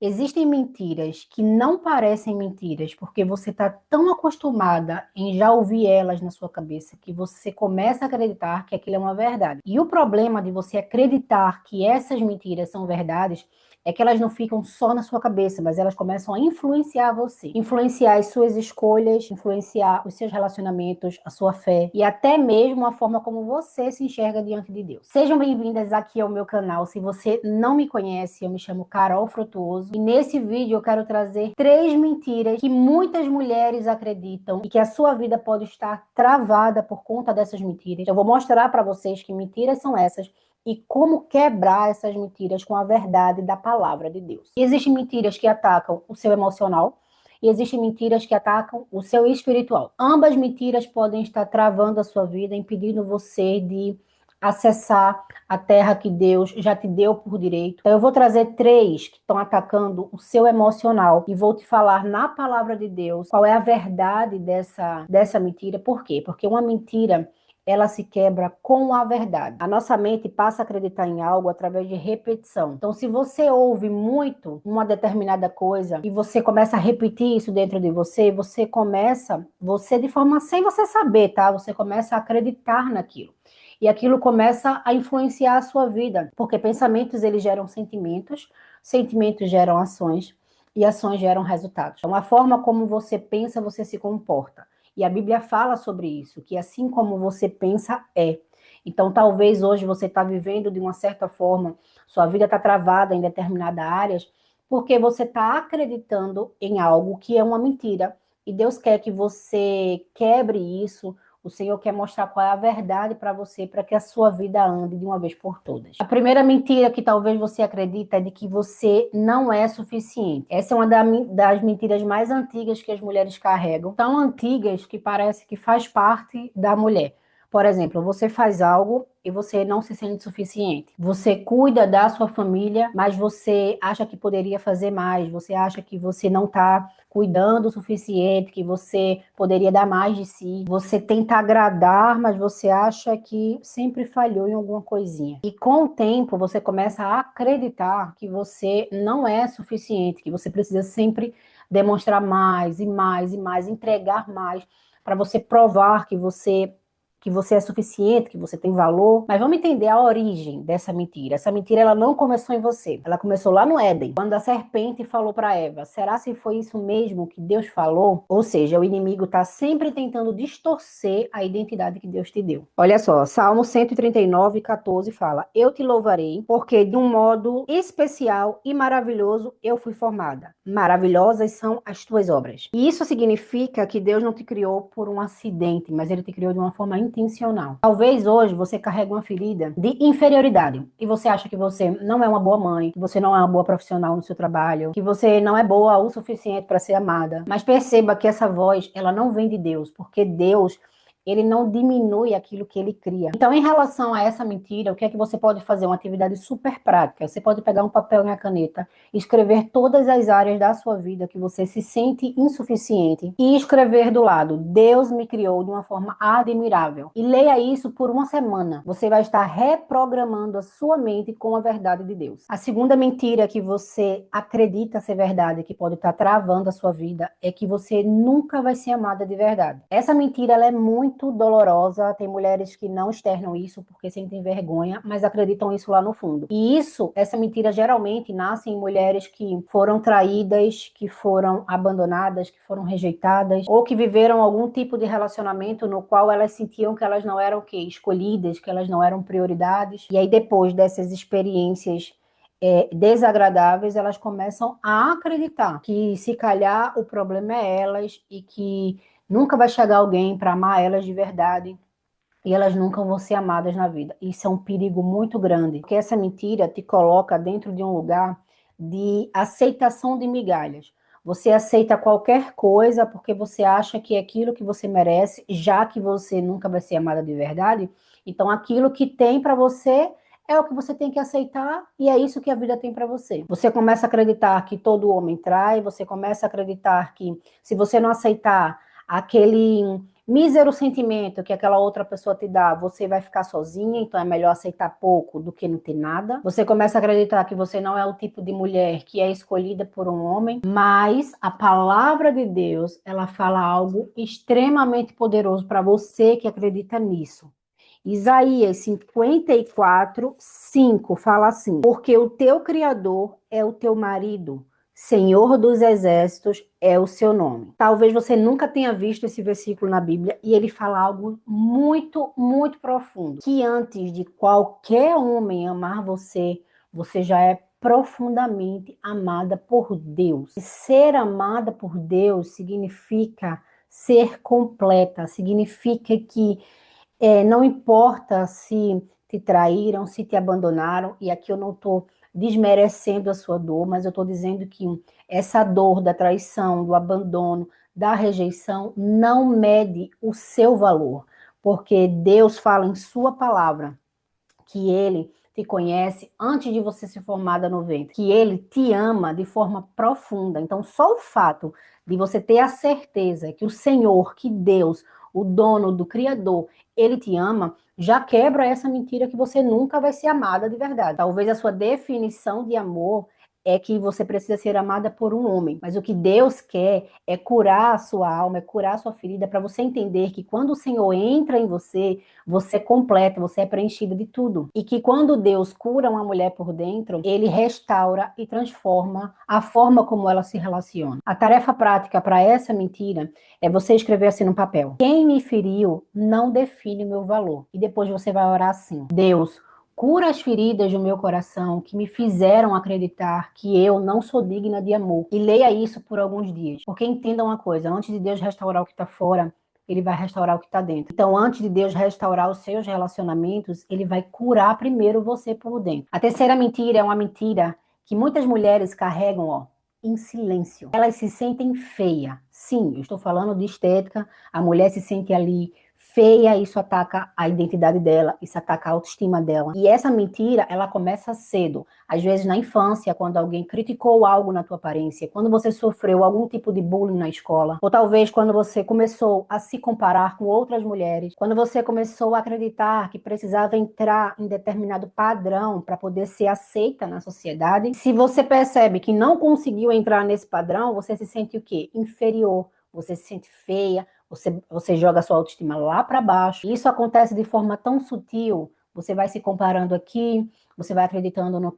Existem mentiras que não parecem mentiras, porque você está tão acostumada em já ouvir elas na sua cabeça que você começa a acreditar que aquilo é uma verdade. E o problema de você acreditar que essas mentiras são verdades é que elas não ficam só na sua cabeça, mas elas começam a influenciar você, influenciar as suas escolhas, influenciar os seus relacionamentos, a sua fé e até mesmo a forma como você se enxerga diante de Deus. Sejam bem-vindas aqui ao meu canal. Se você não me conhece, eu me chamo Carol Frutuoso e nesse vídeo eu quero trazer 3 mentiras que muitas mulheres acreditam e que a sua vida pode estar travada por conta dessas mentiras. Eu vou mostrar para vocês que mentiras são essas e como quebrar essas mentiras com a verdade da palavra de Deus. Existem mentiras que atacam o seu emocional e existem mentiras que atacam o seu espiritual. Ambas mentiras podem estar travando a sua vida, impedindo você de acessar a terra que Deus já te deu por direito. Então, eu vou trazer 3 que estão atacando o seu emocional e vou te falar na palavra de Deus qual é a verdade dessa mentira. Por quê? Porque uma mentira ela se quebra com a verdade. A nossa mente passa a acreditar em algo através de repetição. Então, se você ouve muito uma determinada coisa e você começa a repetir isso dentro de você, você de forma sem você saber, tá? Você começa a acreditar naquilo. E aquilo começa a influenciar a sua vida, porque pensamentos eles geram sentimentos, sentimentos geram ações e ações geram resultados. Então, a forma como você pensa, você se comporta. E a Bíblia fala sobre isso, que assim como você pensa, é. Então, talvez hoje você está vivendo de uma certa forma, sua vida está travada em determinadas áreas, porque você está acreditando em algo que é uma mentira. E Deus quer que você quebre isso. O Senhor quer mostrar qual é a verdade para você, para que a sua vida ande de uma vez por todas. A primeira mentira que talvez você acredita é de que você não é suficiente. Essa é uma das mentiras mais antigas que as mulheres carregam. Tão antigas que parece que faz parte da mulher. Por exemplo, você faz algo e você não se sente suficiente. Você cuida da sua família, mas você acha que poderia fazer mais. Você acha que você não está cuidando o suficiente, que você poderia dar mais de si. Você tenta agradar, mas você acha que sempre falhou em alguma coisinha. E com o tempo, você começa a acreditar que você não é suficiente, que você precisa sempre demonstrar mais e mais e mais, entregar mais para você provar que você é suficiente, que você tem valor. Mas vamos entender a origem dessa mentira. Essa mentira ela não começou em você. Ela começou lá no Éden, quando a serpente falou para Eva: será se foi isso mesmo que Deus falou? Ou seja, o inimigo está sempre tentando distorcer a identidade que Deus te deu. Olha só, Salmo 139, 14 fala: eu te louvarei, porque de um modo especial e maravilhoso eu fui formada. Maravilhosas são as tuas obras. E isso significa que Deus não te criou por um acidente, mas Ele te criou de uma forma intencional. Talvez hoje você carregue uma ferida de inferioridade e você acha que você não é uma boa mãe, que você não é uma boa profissional no seu trabalho, que você não é boa o suficiente para ser amada. Mas perceba que essa voz, ela não vem de Deus, porque Deus ele não diminui aquilo que ele cria. Então, em relação a essa mentira, o que é que você pode fazer? Uma atividade super prática. Você pode pegar um papel e uma caneta, escrever todas as áreas da sua vida que você se sente insuficiente e escrever do lado: Deus me criou de uma forma admirável. E leia isso por uma semana. Você vai estar reprogramando a sua mente com a verdade de Deus. A segunda mentira que você acredita ser verdade, que pode estar travando a sua vida, é que você nunca vai ser amada de verdade. Essa mentira ela é muito dolorosa. Tem mulheres que não externam isso porque sentem vergonha, mas acreditam isso lá no fundo. E essa mentira geralmente nasce em mulheres que foram traídas, que foram abandonadas, que foram rejeitadas, ou que viveram algum tipo de relacionamento no qual elas sentiam que elas não eram escolhidas, que elas não eram prioridades. E aí depois dessas experiências desagradáveis, elas começam a acreditar que se calhar o problema é elas e que nunca vai chegar alguém para amar elas de verdade e elas nunca vão ser amadas na vida. Isso é um perigo muito grande, porque essa mentira te coloca dentro de um lugar de aceitação de migalhas. Você aceita qualquer coisa porque você acha que é aquilo que você merece, já que você nunca vai ser amada de verdade. Então, aquilo que tem para você é o que você tem que aceitar e é isso que a vida tem para você. Você começa a acreditar que todo homem trai, você começa a acreditar que se você não aceitar aquele mísero sentimento que aquela outra pessoa te dá, você vai ficar sozinha, então é melhor aceitar pouco do que não ter nada. Você começa a acreditar que você não é o tipo de mulher que é escolhida por um homem, mas a palavra de Deus, ela fala algo extremamente poderoso para você que acredita nisso. Isaías 54, 5 fala assim: porque o teu Criador é o teu marido, Senhor dos Exércitos é o seu nome. Talvez você nunca tenha visto esse versículo na Bíblia e ele fala algo muito, muito profundo. Que antes de qualquer homem amar você, você já é profundamente amada por Deus. E ser amada por Deus significa ser completa, significa que não importa se te traíram, se te abandonaram, e aqui eu não estou desmerecendo a sua dor, mas eu estou dizendo que essa dor da traição, do abandono, da rejeição, não mede o seu valor, porque Deus fala em sua palavra que Ele te conhece antes de você ser formada no ventre, que Ele te ama de forma profunda. Então, só o fato de você ter a certeza que o Senhor, que Deus, o dono do Criador, Ele te ama, já quebra essa mentira que você nunca vai ser amada de verdade. Talvez a sua definição de amor é que você precisa ser amada por um homem, mas o que Deus quer é curar a sua alma, é curar a sua ferida, para você entender que quando o Senhor entra em você, você é completa, você é preenchida de tudo. E que quando Deus cura uma mulher por dentro, Ele restaura e transforma a forma como ela se relaciona. A tarefa prática para essa mentira é você escrever assim no papel: quem me feriu não define meu valor. E depois você vai orar assim: Deus, cura as feridas do meu coração que me fizeram acreditar que eu não sou digna de amor. E leia isso por alguns dias. Porque entenda uma coisa: antes de Deus restaurar o que está fora, Ele vai restaurar o que está dentro. Então, antes de Deus restaurar os seus relacionamentos, Ele vai curar primeiro você por dentro. A terceira mentira é uma mentira que muitas mulheres carregam, em silêncio. Elas se sentem feia. Sim, eu estou falando de estética. A mulher se sente ali feia, isso ataca a identidade dela, isso ataca a autoestima dela. E essa mentira, ela começa cedo. Às vezes na infância, quando alguém criticou algo na tua aparência, quando você sofreu algum tipo de bullying na escola, ou talvez quando você começou a se comparar com outras mulheres, quando você começou a acreditar que precisava entrar em determinado padrão para poder ser aceita na sociedade. Se você percebe que não conseguiu entrar nesse padrão, você se sente o quê? Inferior. Você se sente feia, você joga a sua autoestima lá para baixo. Isso acontece de forma tão sutil. Você vai se comparando aqui, você vai acreditando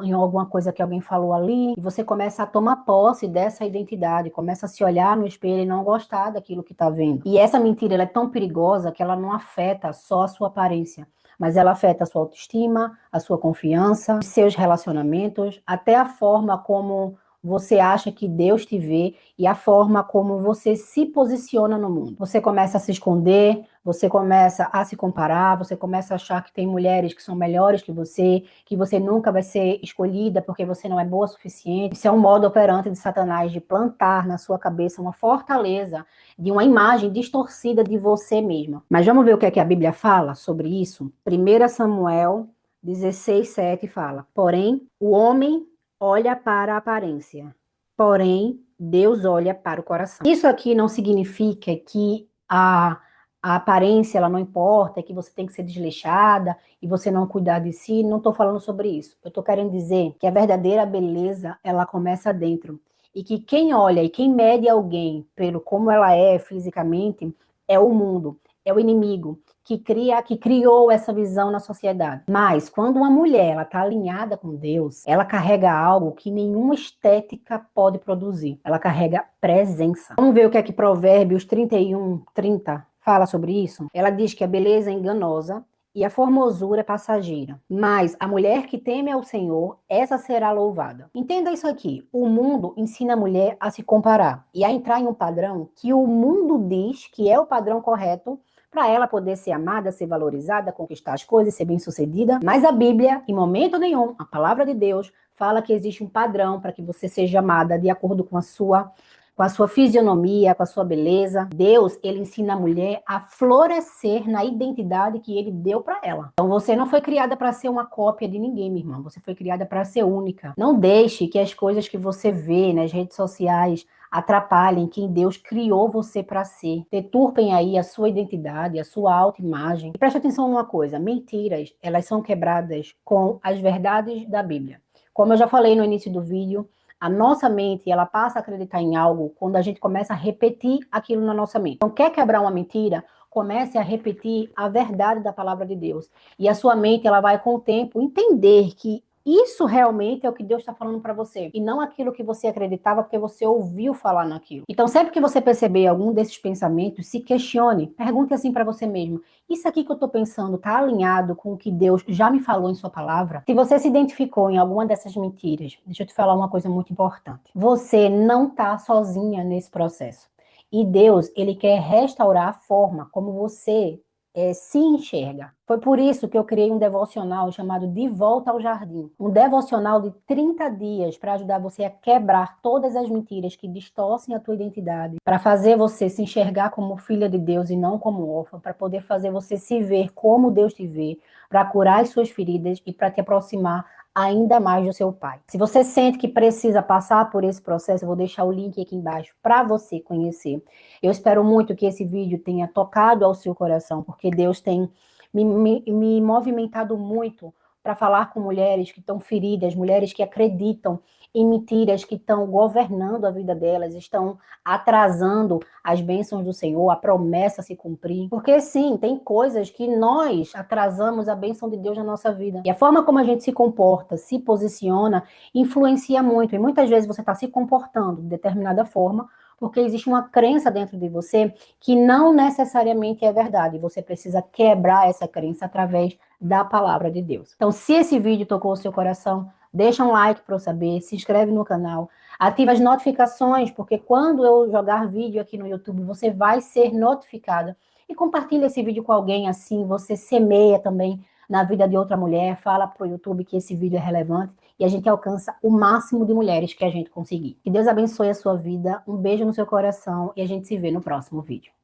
em alguma coisa que alguém falou ali, e você começa a tomar posse dessa identidade, começa a se olhar no espelho e não gostar daquilo que está vendo. E essa mentira, ela é tão perigosa que ela não afeta só a sua aparência, mas ela afeta a sua autoestima, a sua confiança, os seus relacionamentos, até a forma como você acha que Deus te vê e a forma como você se posiciona no mundo. Você começa a se esconder, você começa a se comparar, você começa a achar que tem mulheres que são melhores que você nunca vai ser escolhida porque você não é boa o suficiente. Isso é um modo operante de Satanás de plantar na sua cabeça uma fortaleza de uma imagem distorcida de você mesma. Mas vamos ver o que é que a Bíblia fala sobre isso? 1 Samuel 16:7 fala: porém, o homem olha para a aparência, porém, Deus olha para o coração. Isso aqui não significa que a aparência ela não importa, que você tem que ser desleixada e você não cuidar de si. Não estou falando sobre isso. Eu estou querendo dizer que a verdadeira beleza, ela começa dentro. E que quem olha e quem mede alguém pelo como ela é fisicamente é o mundo, é o inimigo que criou essa visão na sociedade. Mas quando uma mulher ela está alinhada com Deus, ela carrega algo que nenhuma estética pode produzir. Ela carrega presença. Vamos ver o que é que Provérbios 31:30 fala sobre isso? Ela diz que a beleza é enganosa e a formosura é passageira. Mas a mulher que teme ao Senhor, essa será louvada. Entenda isso aqui. O mundo ensina a mulher a se comparar e a entrar em um padrão que o mundo diz que é o padrão correto para ela poder ser amada, ser valorizada, conquistar as coisas, ser bem-sucedida. Mas a Bíblia, em momento nenhum, a palavra de Deus, fala que existe um padrão para que você seja amada de acordo com a sua com a sua fisionomia, com a sua beleza. Deus, ele ensina a mulher a florescer na identidade que ele deu para ela. Então você não foi criada para ser uma cópia de ninguém, minha irmã. Você foi criada para ser única. Não deixe que as coisas que você vê nas redes sociais atrapalhem quem Deus criou você para ser. Deturpem aí a sua identidade, a sua autoimagem. E preste atenção numa coisa, mentiras, elas são quebradas com as verdades da Bíblia. Como eu já falei no início do vídeo, a nossa mente, ela passa a acreditar em algo quando a gente começa a repetir aquilo na nossa mente. Então, quer quebrar uma mentira? Comece a repetir a verdade da palavra de Deus. E a sua mente, ela vai com o tempo entender que isso realmente é o que Deus está falando para você. E não aquilo que você acreditava porque você ouviu falar naquilo. Então, sempre que você perceber algum desses pensamentos, se questione. Pergunte assim para você mesmo. Isso aqui que eu estou pensando está alinhado com o que Deus já me falou em sua palavra? Se você se identificou em alguma dessas mentiras, deixa eu te falar uma coisa muito importante. Você não está sozinha nesse processo. E Deus, ele quer restaurar a forma como você se enxerga. Foi por isso que eu criei um devocional chamado De Volta ao Jardim. Um devocional de 30 dias para ajudar você a quebrar todas as mentiras que distorcem a tua identidade, para fazer você se enxergar como filha de Deus e não como órfã, para poder fazer você se ver como Deus te vê, para curar as suas feridas e para te aproximar ainda mais do seu pai. Se você sente que precisa passar por esse processo, eu vou deixar o link aqui embaixo para você conhecer. Eu espero muito que esse vídeo tenha tocado ao seu coração, porque Deus tem me movimentado muito para falar com mulheres que estão feridas, mulheres que acreditam em mentiras que estão governando a vida delas, estão atrasando as bênçãos do Senhor, a promessa se cumprir. Porque sim, tem coisas que nós atrasamos a bênção de Deus na nossa vida. E a forma como a gente se comporta, se posiciona, influencia muito. E muitas vezes você está se comportando de determinada forma porque existe uma crença dentro de você que não necessariamente é verdade. Você precisa quebrar essa crença através da palavra de Deus. Então, se esse vídeo tocou o seu coração, deixa um like para eu saber, se inscreve no canal, ativa as notificações, porque quando eu jogar vídeo aqui no YouTube, você vai ser notificada. E compartilha esse vídeo com alguém, assim você semeia também na vida de outra mulher, fala para o YouTube que esse vídeo é relevante e a gente alcança o máximo de mulheres que a gente conseguir. Que Deus abençoe a sua vida, um beijo no seu coração e a gente se vê no próximo vídeo.